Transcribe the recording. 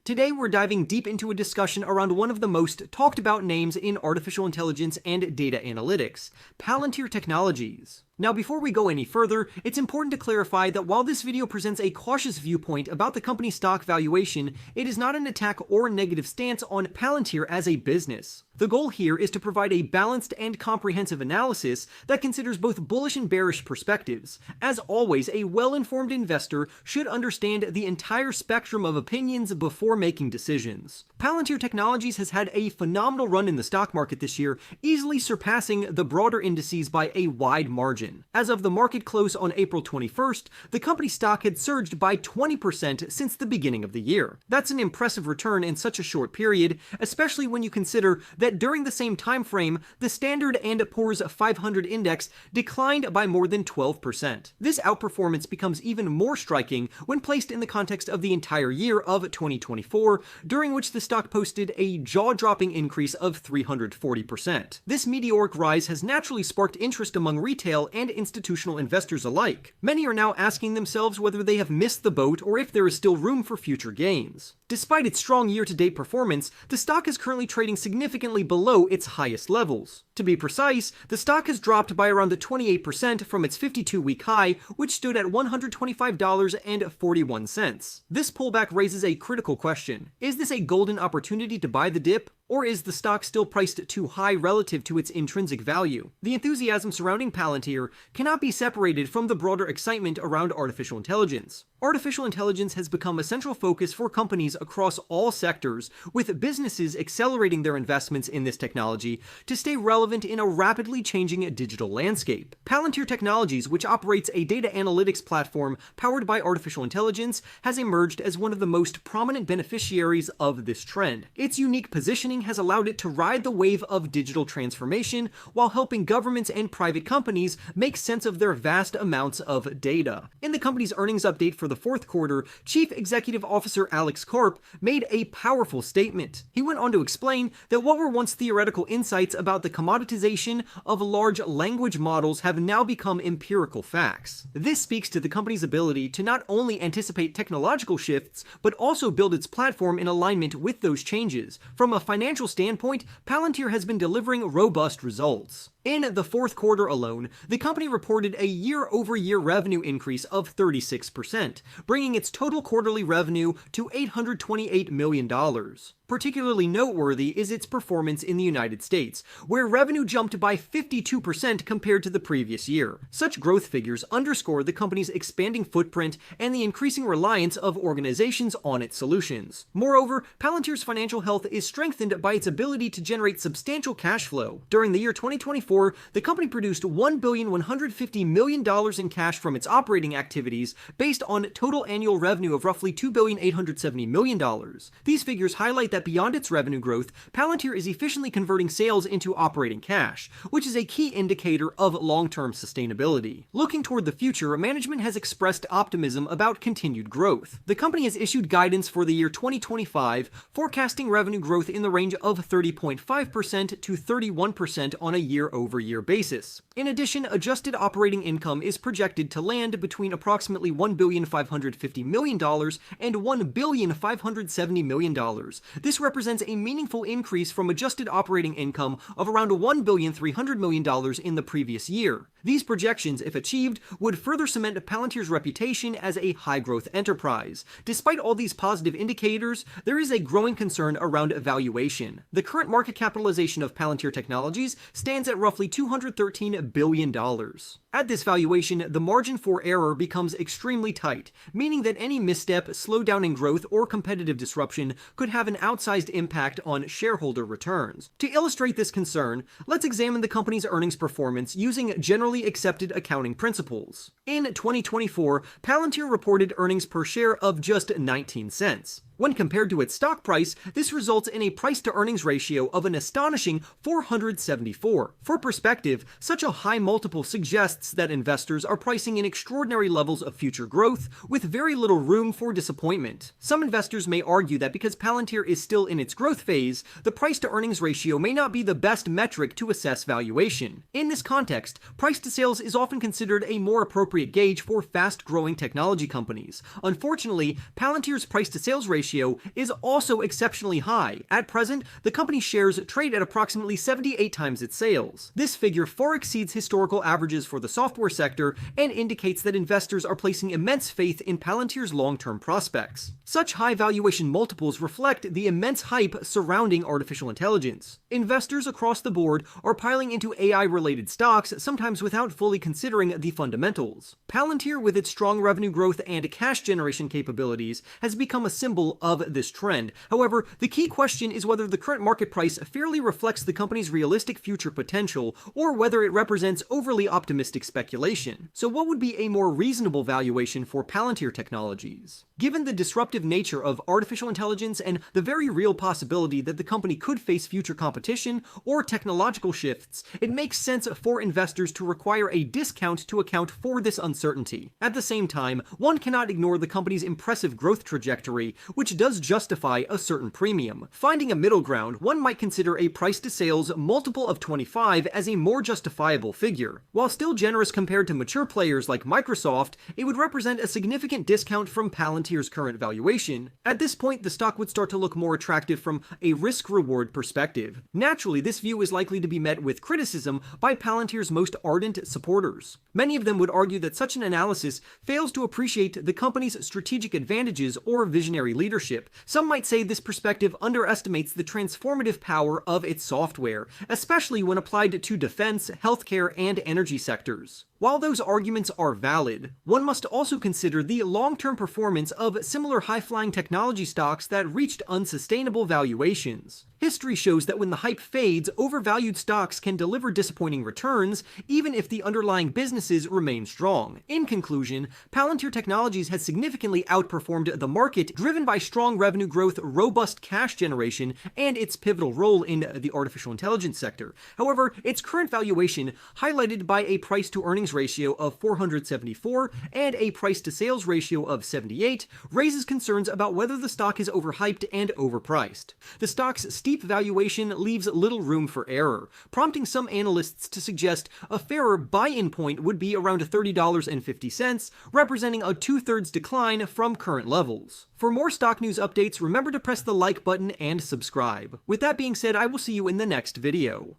Today we're diving deep into a discussion around one of the most talked about names in artificial intelligence and data analytics, Palantir Technologies. Now before we go any further, it's important to clarify that while this video presents a cautious viewpoint about the company's stock valuation, it is not an attack or negative stance on Palantir as a business. The goal here is to provide a balanced and comprehensive analysis that considers both bullish and bearish perspectives. As always, a well-informed investor should understand the entire spectrum of opinions before making decisions. Palantir Technologies has had a phenomenal run in the stock market this year, easily surpassing the broader indices by a wide margin. As of the market close on April 21st, the company's stock had surged by 20% since the beginning of the year. That's an impressive return in such a short period, especially when you consider that during the same time frame, the Standard & Poor's 500 index declined by more than 12%. This outperformance becomes even more striking when placed in the context of the entire year of 2024, during which the stock posted a jaw-dropping increase of 340%. This meteoric rise has naturally sparked interest among retail and institutional investors alike. Many are now asking themselves whether they have missed the boat or if there is still room for future gains. Despite its strong year-to-date performance, the stock is currently trading significantly below its highest levels. To be precise, the stock has dropped by around 28% from its 52-week high, which stood at $125.41. This pullback raises a critical question. Is this a golden opportunity to buy the dip? Or is the stock still priced too high relative to its intrinsic value? The enthusiasm surrounding Palantir cannot be separated from the broader excitement around artificial intelligence. Artificial intelligence has become a central focus for companies across all sectors, with businesses accelerating their investments in this technology to stay relevant in a rapidly changing digital landscape. Palantir Technologies, which operates a data analytics platform powered by artificial intelligence, has emerged as one of the most prominent beneficiaries of this trend. Its unique positioning has allowed it to ride the wave of digital transformation while helping governments and private companies make sense of their vast amounts of data. In the company's earnings update for the fourth quarter, Chief Executive Officer Alex Karp made a powerful statement. He went on to explain that what were once theoretical insights about the commoditization of large language models have now become empirical facts. This speaks to the company's ability to not only anticipate technological shifts, but also build its platform in alignment with those changes. From a financial standpoint, Palantir has been delivering robust results. In the fourth quarter alone, the company reported a year-over-year revenue increase of 36%, bringing its total quarterly revenue to $828 million. Particularly noteworthy is its performance in the United States, where revenue jumped by 52% compared to the previous year. Such growth figures underscore the company's expanding footprint and the increasing reliance of organizations on its solutions. Moreover, Palantir's financial health is strengthened by its ability to generate substantial cash flow. During the year 2024, the company produced $1,150 million in cash from its operating activities, based on total annual revenue of roughly $2,870 million. These figures highlight that beyond its revenue growth, Palantir is efficiently converting sales into operating cash, which is a key indicator of long-term sustainability. Looking toward the future, management has expressed optimism about continued growth. The company has issued guidance for the year 2025, forecasting revenue growth in the range of 30.5% to 31% on a year-over-year basis. In addition, adjusted operating income is projected to land between approximately $1,550 million and $1,570 million. This represents a meaningful increase from adjusted operating income of around $1,300 million in the previous year. These projections, if achieved, would further cement Palantir's reputation as a high-growth enterprise. Despite all these positive indicators, there is a growing concern around valuation. The current market capitalization of Palantir Technologies stands at roughly $213 billion. At this valuation, the margin for error becomes extremely tight, meaning that any misstep, slowdown in growth, or competitive disruption could have an outsized impact on shareholder returns. To illustrate this concern, let's examine the company's earnings performance using generally accepted accounting principles. In 2024, Palantir reported earnings per share of just 19 cents. When compared to its stock price, this results in a price-to-earnings ratio of an astonishing 474. For perspective, such a high multiple suggests suggests that investors are pricing in extraordinary levels of future growth with very little room for disappointment. Some investors may argue that because Palantir is still in its growth phase, the price-to-earnings ratio may not be the best metric to assess valuation. In this context, price-to-sales is often considered a more appropriate gauge for fast-growing technology companies. Unfortunately, Palantir's price-to-sales ratio is also exceptionally high. At present, the company's shares trade at approximately 78 times its sales. This figure far exceeds historical averages for the software sector and indicates that investors are placing immense faith in Palantir's long-term prospects. Such high valuation multiples reflect the immense hype surrounding artificial intelligence. Investors across the board are piling into AI-related stocks, sometimes without fully considering the fundamentals. Palantir, with its strong revenue growth and cash generation capabilities, has become a symbol of this trend. However, the key question is whether the current market price fairly reflects the company's realistic future potential, or whether it represents overly optimistic speculation. So what would be a more reasonable valuation for Palantir Technologies? Given the disruptive nature of artificial intelligence and the very real possibility that the company could face future competition or technological shifts, it makes sense for investors to require a discount to account for this uncertainty. At the same time, one cannot ignore the company's impressive growth trajectory, which does justify a certain premium. Finding a middle ground, one might consider a price-to-sales multiple of 25 as a more justifiable figure. While still generous compared to mature players like Microsoft, it would represent a significant discount from Palantir's current valuation. At this point, the stock would start to look more attractive from a risk-reward perspective. Naturally, this view is likely to be met with criticism by Palantir's most ardent supporters. Many of them would argue that such an analysis fails to appreciate the company's strategic advantages or visionary leadership. Some might say this perspective underestimates the transformative power of its software, especially when applied to defense, healthcare, and energy sectors. While those arguments are valid, one must also consider the long-term performance of similar high-flying technology stocks that reached unsustainable valuations. History shows that when the hype fades, overvalued stocks can deliver disappointing returns, even if the underlying businesses remain strong. In conclusion, Palantir Technologies has significantly outperformed the market, driven by strong revenue growth, robust cash generation, and its pivotal role in the artificial intelligence sector. However, its current valuation, highlighted by a price-to-earnings ratio of 474 and a price-to-sales ratio of 78, raises concerns about whether the stock is overhyped and overpriced. The stock's steep valuation leaves little room for error, prompting some analysts to suggest a fairer buy-in point would be around $30.50, representing a two-thirds decline from current levels. For more stock news updates, remember to press the like button and subscribe. With that being said, I will see you in the next video.